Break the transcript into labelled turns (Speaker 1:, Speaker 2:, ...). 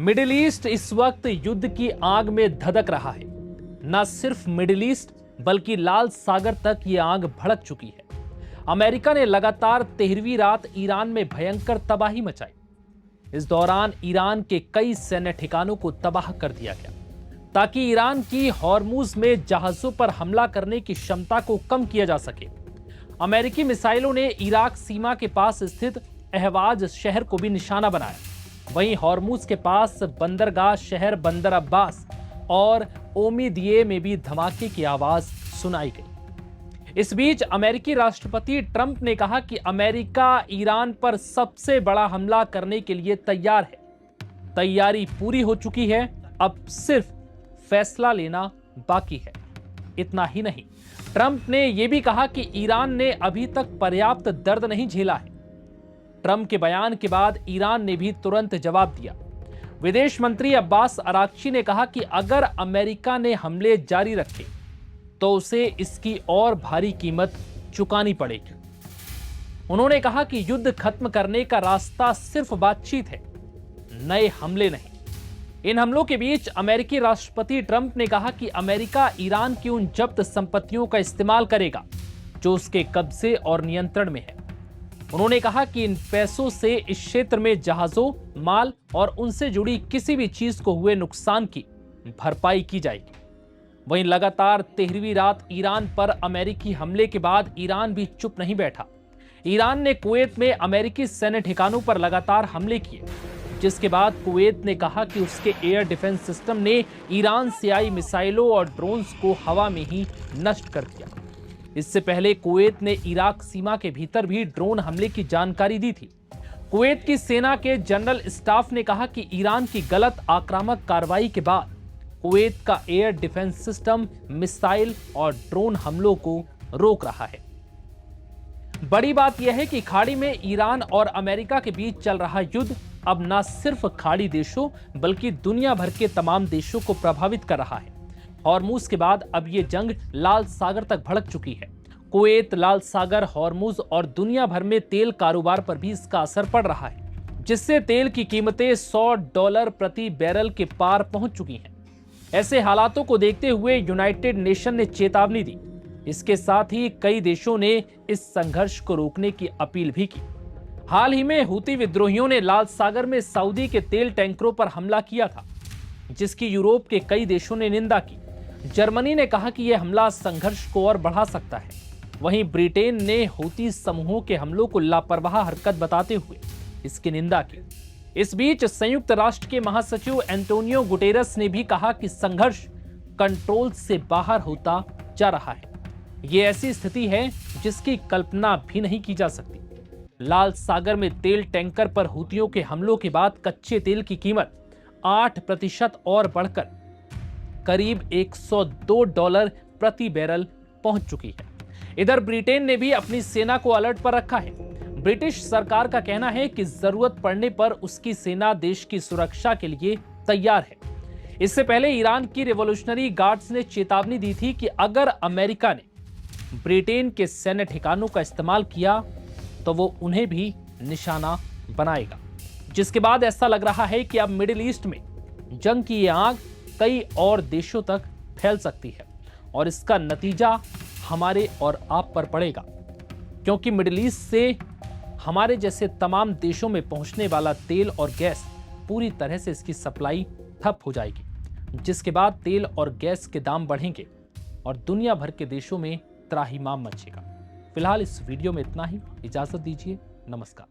Speaker 1: Middle east इस वक्त युद्ध की आग में धधक रहा है। न सिर्फ मिडिल ईस्ट बल्कि लाल सागर तक ये आग भड़क चुकी है। अमेरिका ने लगातार 13वीं रात ईरान में भयंकर तबाही मचाई। इस दौरान ईरान के कई सैन्य ठिकानों को तबाह कर दिया गया ताकि ईरान की हॉर्मुज में जहाजों पर हमला करने की क्षमता को कम किया जा सके। अमेरिकी मिसाइलों ने इराक सीमा के पास स्थित अहवाज शहर को भी निशाना बनाया। वहीं हॉर्मुज के पास बंदरगाह शहर बंदर अब्बास और ओमिदिये में भी धमाके की आवाज सुनाई गई। इस बीच अमेरिकी राष्ट्रपति ट्रंप ने कहा कि अमेरिका ईरान पर सबसे बड़ा हमला करने के लिए तैयार है। तैयारी पूरी हो चुकी है, अब सिर्फ फैसला लेना बाकी है। इतना ही नहीं, ट्रंप ने यह भी कहा कि ईरान ने अभी तक पर्याप्त दर्द नहीं झेला है। ट्रंप के बयान के बाद ईरान ने भी तुरंत जवाब दिया। विदेश मंत्री अब्बास अराक्ची ने कहा कि अगर अमेरिका ने हमले जारी रखे तो उसे इसकी और भारी कीमत चुकानी पड़ेगी। उन्होंने कहा कि युद्ध खत्म करने का रास्ता सिर्फ बातचीत है, नए हमले नहीं। इन हमलों के बीच अमेरिकी राष्ट्रपति ट्रंप ने कहा कि अमेरिका ईरान की उन जब्त संपत्तियों का इस्तेमाल करेगा जो उसके कब्जे और नियंत्रण में है। उन्होंने कहा कि इन पैसों से इस क्षेत्र में जहाजों, माल और उनसे जुड़ी किसी भी चीज को हुए नुकसान की भरपाई की जाएगी। वहीं लगातार 13वीं रात ईरान पर अमेरिकी हमले के बाद ईरान भी चुप नहीं बैठा। ईरान ने कुवैत में अमेरिकी सैन्य ठिकानों पर लगातार हमले किए, जिसके बाद कुवैत ने कहा कि उसके एयर डिफेंस सिस्टम ने ईरान से आई मिसाइलों और ड्रोन्स को हवा में ही नष्ट कर दिया। इससे पहले कुवैत ने इराक सीमा के भीतर भी ड्रोन हमले की जानकारी दी थी। कुवैत की सेना के जनरल स्टाफ ने कहा कि ईरान की गलत आक्रामक कार्रवाई के बाद कुवैत का एयर डिफेंस सिस्टम मिसाइल और ड्रोन हमलों को रोक रहा है। बड़ी बात यह है कि खाड़ी में ईरान और अमेरिका के बीच चल रहा युद्ध अब न सिर्फ खाड़ी देशों बल्कि दुनिया भर के तमाम देशों को प्रभावित कर रहा है। हॉर्मुज के बाद अब यह जंग लाल सागर तक भड़क चुकी है। कुवैत, लाल सागर, हॉर्मुज और दुनिया भर में तेल कारोबार पर भी इसका असर पड़ रहा है, जिससे तेल की कीमतें $100 प्रति बैरल के पार पहुंच चुकी हैं। ऐसे हालातों को देखते हुए यूनाइटेड नेशन ने चेतावनी दी। इसके साथ ही कई देशों ने इस संघर्ष को रोकने की अपील भी की। हाल ही में हूती विद्रोहियों ने लाल सागर में सऊदी के तेल टैंकरों पर हमला किया था, जिसकी यूरोप के कई देशों ने निंदा की। जर्मनी ने कहा कि यह हमला संघर्ष को और बढ़ा सकता है। वहीं ब्रिटेन ने हूती समूहों के हमलों को लापरवाह हरकत बताते हुए इसकी निंदा की। इस बीच संयुक्त राष्ट्र के महासचिव एंटोनियो गुटेरस ने भी कहा कि संघर्ष कंट्रोल से बाहर होता जा रहा है। यह ऐसी स्थिति है जिसकी कल्पना भी नहीं की जा सकती। लाल सागर में तेल टैंकर पर हूतियों के हमलों के बाद कच्चे तेल की कीमत 8% और बढ़कर करीब $102 प्रति बैरल पहुंच चुकी है। इधर ब्रिटेन ने भी अपनी सेना को अलर्ट पर रखा है। ब्रिटिश सरकार का कहना है कि जरूरत पड़ने पर उसकी सेना देश की सुरक्षा के लिए तैयार है। इससे पहले ईरान की रिवॉल्यूशनरी गार्ड्स ने चेतावनी दी थी कि अगर अमेरिका ने ब्रिटेन के सैन्य ठिकानों का इस्तेमाल किया तो वो उन्हें भी निशाना बनाएगा। जिसके बाद ऐसा लग रहा है कि अब मिडिल ईस्ट में जंग की ये आग कई और देशों तक फैल सकती है और इसका नतीजा हमारे और आप पर पड़ेगा, क्योंकि मिडिल ईस्ट से हमारे जैसे तमाम देशों में पहुंचने वाला तेल और गैस पूरी तरह से इसकी सप्लाई ठप हो जाएगी, जिसके बाद तेल और गैस के दाम बढ़ेंगे और दुनिया भर के देशों में त्राहिमाम मचेगा। फिलहाल इस वीडियो में इतना ही। इजाजत दीजिए। नमस्कार।